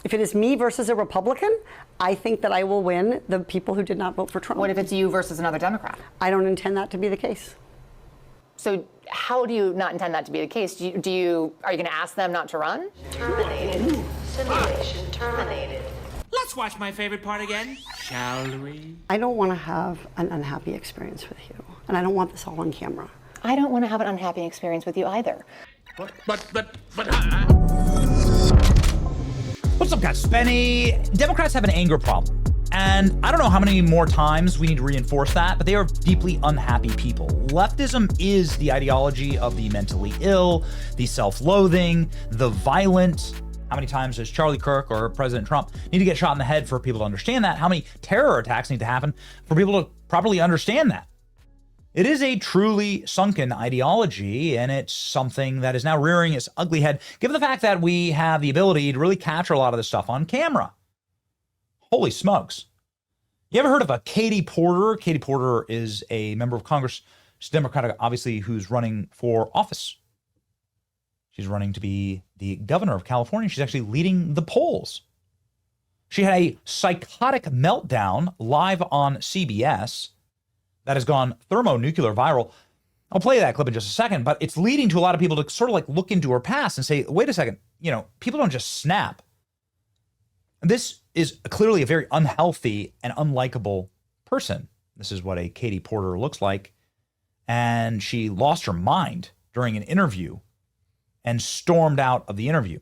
If it is me versus a Republican, I think that I will win the people who did not vote for Trump. What if it's you versus another Democrat? I don't intend that to be the case. So how do you not intend that to be the case? Are you going to ask them not to run? Terminated. Simulation terminated. Let's watch my favorite part again, shall we? I don't want to have an unhappy experience with you, and I don't want this all on camera. I don't want to have an unhappy experience with you either. But. What's up, guys? Benny. Democrats have an anger problem. And I don't know how many more times we need to reinforce that, but they are deeply unhappy people. Leftism is the ideology of the mentally ill, the self-loathing, the violent. How many times does Charlie Kirk or President Trump need to get shot in the head for people to understand that? How many terror attacks need to happen for people to properly understand that? It is a truly sunken ideology, and it's something that is now rearing its ugly head, given the fact that we have the ability to really capture a lot of this stuff on camera. Holy smokes. You ever heard of a Katie Porter? Katie Porter is a member of Congress. She's Democratic, obviously, who's running for office. She's running to be the governor of California. She's actually leading the polls. She had a psychotic meltdown live on CBS that has gone thermonuclear viral. I'll play that clip in just a second, but it's leading to a lot of people to sort of like look into her past and say, wait a second, people don't just snap. This is clearly a very unhealthy and unlikable person. This is what a Katie Porter looks like. And she lost her mind during an interview and stormed out of the interview.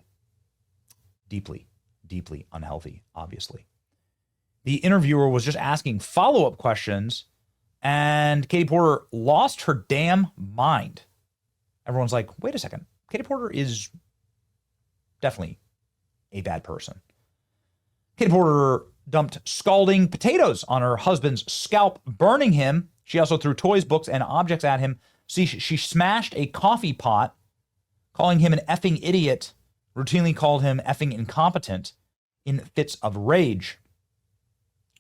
Deeply, deeply unhealthy, obviously. The interviewer was just asking follow-up questions, and Katie Porter lost her damn mind. Everyone's like, wait a second. Katie Porter is definitely a bad person. Katie Porter dumped scalding potatoes on her husband's scalp, burning him. She also threw toys, books, and objects at him. She smashed a coffee pot, calling him an effing idiot, routinely called him effing incompetent in fits of rage,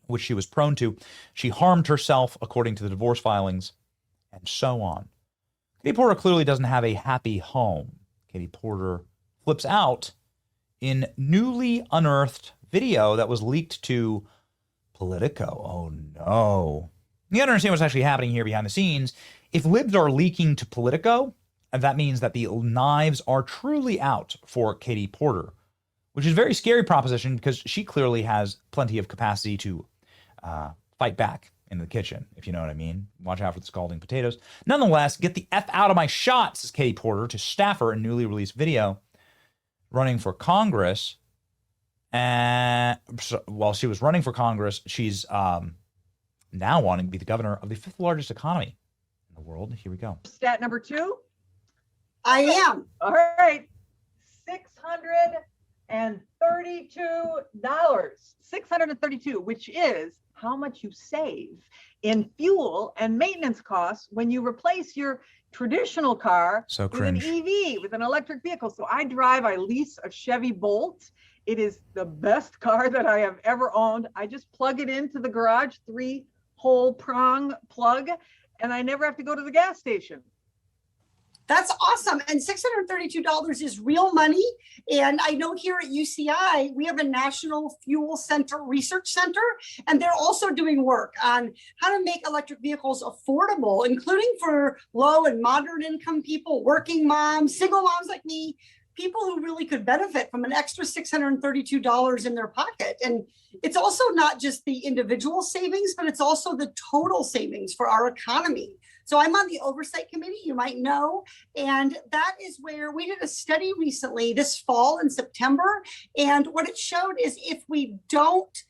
which she was prone to. She harmed herself, according to the divorce filings, and so on. Katie Porter clearly doesn't have a happy home. Katie Porter flips out in newly unearthed video that was leaked to Politico. Oh no. You gotta understand what's actually happening here behind the scenes. If libs are leaking to Politico, that means that the knives are truly out for Katie Porter, which is a very scary proposition because she clearly has plenty of capacity to fight back in the kitchen, if you know what I mean. Watch out for the scalding potatoes. Nonetheless, get the F out of my shot, says Katie Porter to staffer in newly released video running for Congress. And so, while she was running for Congress, she's now wanting to be the governor of the fifth largest economy in the world. Here we go. Stat number 2. I am. All right. $632, which is how much you save in fuel and maintenance costs when you replace your traditional car with an EV, with an electric vehicle. So I lease a Chevy Bolt. It is the best car that I have ever owned. I just plug it into the garage, 3-hole prong plug, and I never have to go to the gas station. That's awesome. And $632 is real money. And I know here at UCI, we have a National Fuel Center Research Center, and they're also doing work on how to make electric vehicles affordable, including for low and moderate income people, working moms, single moms like me, people who really could benefit from an extra $632 in their pocket. And it's also not just the individual savings, but it's also the total savings for our economy. So I'm on the oversight committee, you might know, and that is where we did a study recently this fall in September. And what it showed is if we don't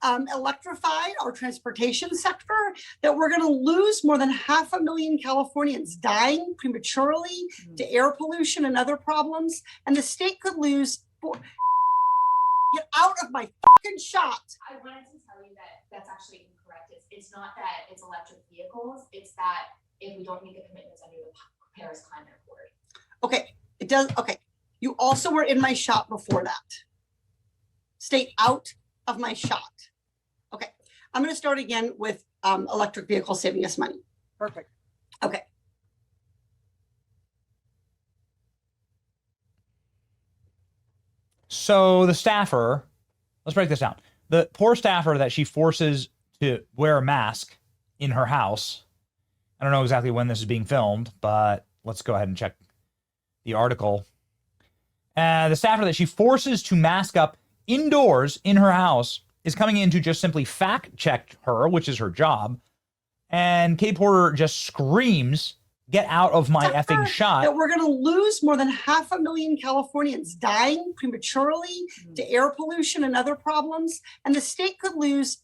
electrify our transportation sector, that we're going to lose more than 500,000 Californians dying prematurely to air pollution and other problems. And the state could lose. Get out of my fucking shot. I wanted to tell you that that's actually incorrect. It's not that it's electric vehicles. It's that if we don't meet the commitments under the Paris Climate Accord. Okay, it does. Okay, you also were in my shot before that. Stay out of my shot. Okay, I'm going to start again with electric vehicles saving us money. Perfect. Okay. So the staffer let's break this down. The poor staffer that she forces to wear a mask in her house. I don't know exactly when this is being filmed, but let's go ahead and check the article. The staffer that she forces to mask up indoors in her house is coming in to just simply fact check her, which is her job. And Katie Porter just screams, "Get out of my effing shot." That we're going to lose more than 500,000 Californians dying prematurely to air pollution and other problems. And the state could lose.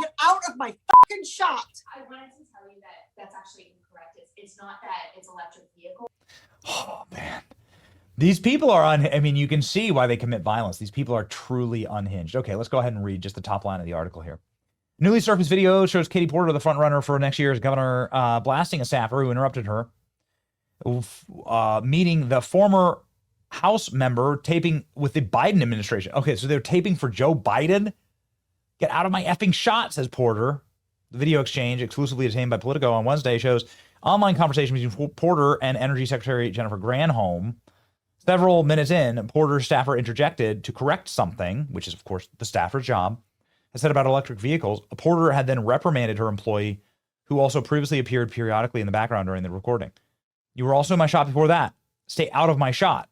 Get out of my fucking shot. I wanted to tell you that that's actually incorrect. It's not that it's electric vehicles. Oh, man. These people are I mean, you can see why they commit violence. These people are truly unhinged. Okay, let's go ahead and read just the top line of the article here. Newly surfaced video shows Katie Porter, the front runner for next year's governor, blasting a staffer who interrupted her, meeting the former House member taping with the Biden administration. Okay, so they're taping for Joe Biden? Get out of my effing shot, says Porter. The video exchange, exclusively obtained by Politico on Wednesday, shows online conversation between Porter and Energy Secretary Jennifer Granholm. Several minutes in, Porter's staffer interjected to correct something, which is, of course, the staffer's job, has said about electric vehicles. Porter had then reprimanded her employee, who also previously appeared periodically in the background during the recording. "You were also in my shot before that. Stay out of my shot."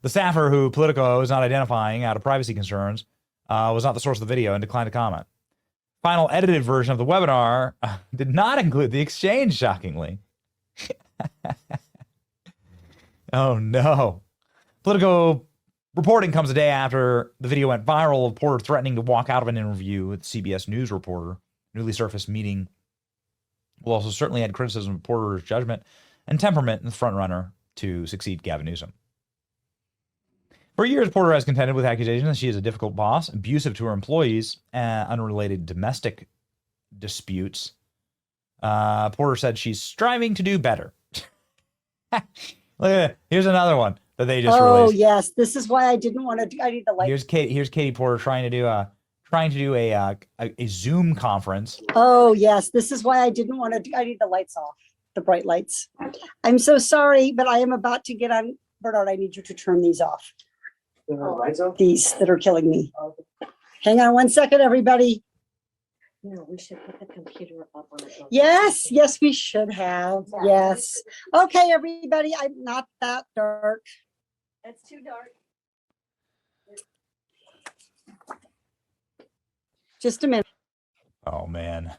The staffer, who Politico is not identifying out of privacy concerns, was not the source of the video and declined to comment. Final edited version of the webinar did not include the exchange, shockingly. Oh, no. Politico reporting comes a day after the video went viral of Porter threatening to walk out of an interview with CBS News reporter. Newly surfaced meeting will also certainly add criticism of Porter's judgment and temperament in the frontrunner to succeed Gavin Newsom. For years, Porter has contended with accusations that she is a difficult boss, abusive to her employees, unrelated domestic disputes. Porter said she's striving to do better. Look at it. Here's another one that they just released. Oh yes, this is why I didn't want to do. I need the light. Here's Katie Porter trying to do a Zoom conference. Oh yes, this is why I didn't want to do. I need the lights off, the bright lights. I'm so sorry, but I am about to get on. Bernard, I need you to turn these off. These that are killing me. Hang on one second, everybody. No, we should put the computer up on it. Yes, yes, we should have. Yes. Okay, everybody. I'm not that dark. It's too dark. Just a minute. Oh, man.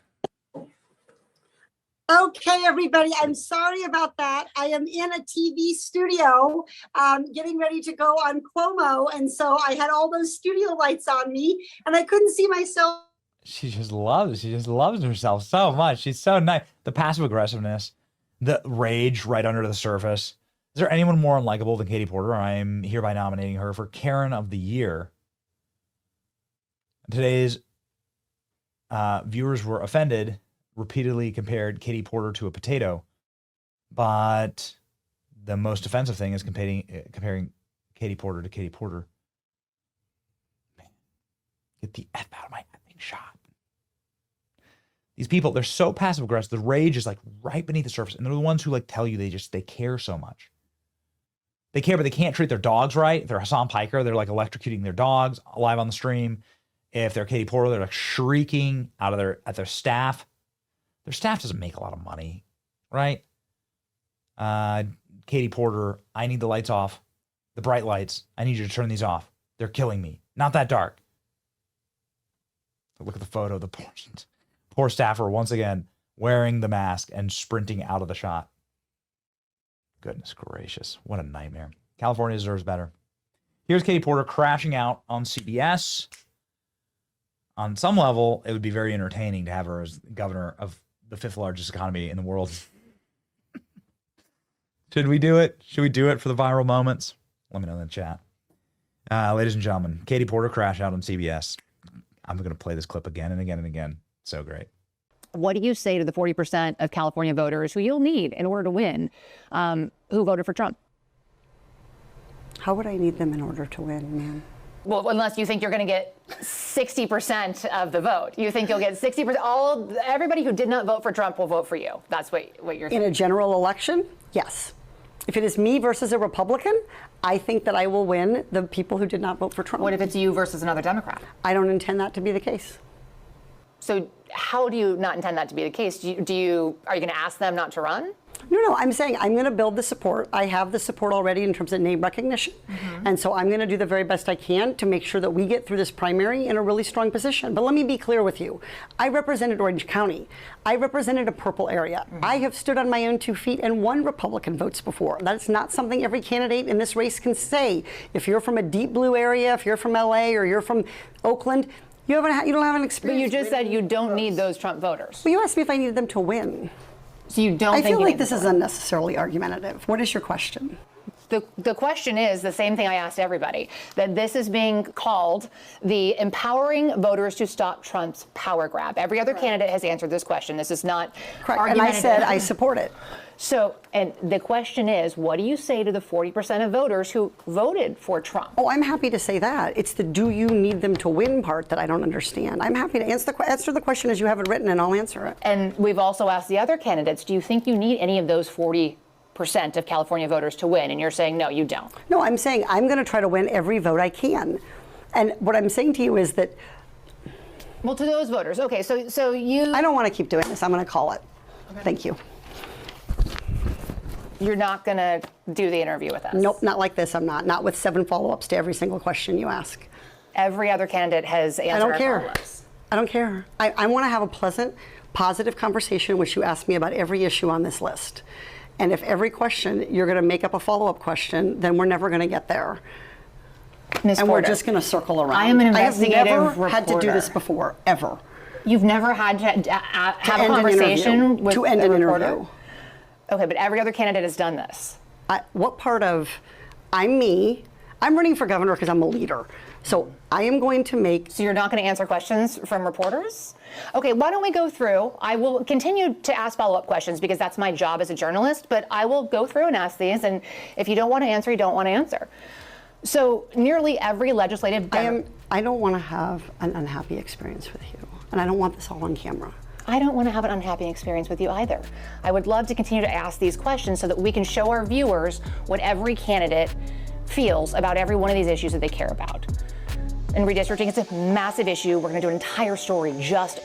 Okay, everybody. I'm sorry about that. I am in a TV studio getting ready to go on Cuomo. And so I had all those studio lights on me and I couldn't see myself. She just loves herself so much. She's so nice. The passive aggressiveness, the rage right under the surface. Is there anyone more unlikable than Katie Porter? I'm hereby nominating her for Karen of the Year. Today's viewers were offended, repeatedly compared Katie Porter to a potato. But the most offensive thing is comparing Katie Porter to Katie Porter. Man, get the F out of my effing shot. These people, they're so passive aggressive. The rage is like right beneath the surface. And they're the ones who like tell you they care so much. They care, but they can't treat their dogs right. If they're Hassan Piker, they're like electrocuting their dogs live on the stream. If they're Katie Porter, they're like shrieking at their staff. Their staff doesn't make a lot of money, right? Katie Porter, I need the lights off. The bright lights. I need you to turn these off. They're killing me. Not that dark. Look at the photo. The poor staffer, once again, wearing the mask and sprinting out of the shot. Goodness gracious. What a nightmare. California deserves better. Here's Katie Porter crashing out on CBS. On some level, it would be very entertaining to have her as governor of the 5th largest economy in the world. Should we do it? Should we do it for the viral moments? Let me know in the chat. Ladies and gentlemen, Katie Porter crash out on CBS. I'm going to play this clip again and again and again. So great. What do you say to the 40% of California voters who you'll need in order to win, who voted for Trump? How would I need them in order to win, man? Well, unless you think you're going to get 60% of the vote. You think you'll get 60%. Everybody who did not vote for Trump will vote for you. That's what you're In a general election? Yes. If it is me versus a Republican, I think that I will win the people who did not vote for Trump. What if it's you versus another Democrat? I don't intend that to be the case. So how do you not intend that to be the case? Are you going to ask them not to run? No, I'm saying I'm going to build the support. I have the support already in terms of name recognition. And so I'm going to do the very best I can to make sure that we get through this primary in a really strong position. But let me be clear with you. I represented Orange County. I represented a purple area. I have stood on my own 2 feet and won Republican votes before. That's not something every candidate in this race can say. If you're from a deep blue area, if you're from LA or you're from Oakland, you don't have an experience. But you just said you don't need those Trump voters. Well, you asked me if I needed them to win. So you don't I think feel you like need this them is to win. unnecessarily argumentative. What is your question? The question is the same thing I asked everybody, that this is being called the empowering voters to stop Trump's power grab. Every other candidate has answered this question. This is not Correct. And I argumentative. said I support it. So, and the question is, what do you say to the 40% of voters who voted for Trump? Oh, I'm happy to say that. It's the do you need them to win part that I don't understand. I'm happy to answer the question as you have it written, and I'll answer it. And we've also asked the other candidates, do you think you need any of those 40% of California voters to win? And you're saying, no, you don't. No, I'm saying I'm going to try to win every vote I can. And what I'm saying to you is that... Well, to those voters, okay, so you... I don't want to keep doing this. I'm going to call it. Okay. Thank you. You're not going to do the interview with us? Nope, not like this. I'm not. Not with 7 follow-ups to every single question you ask. Every other candidate has answered our follow-ups. I don't care. I want to have a pleasant, positive conversation in which you ask me about every issue on this list. And if every question you're going to make up a follow-up question, then we're never going to get there. Ms. And Porter, we're just going to circle around. I am an investigative I have never reporter. had to do this before, ever. You've never had to have a conversation with to end a an reporter? interview. Okay, but every other candidate has done this. What part of I'm me? I'm running for governor because I'm a leader. So I am going to make... So you're not going to answer questions from reporters? Okay, why don't we go through? I will continue to ask follow-up questions because that's my job as a journalist, but I will go through and ask these, and if you don't want to answer, you don't want to answer. So nearly every legislative... I don't want to have an unhappy experience with you, and I don't want this all on camera. I don't want to have an unhappy experience with you either. I would love to continue to ask these questions so that we can show our viewers what every candidate feels about every one of these issues that they care about. And redistricting is a massive issue. We're going to do an entire story just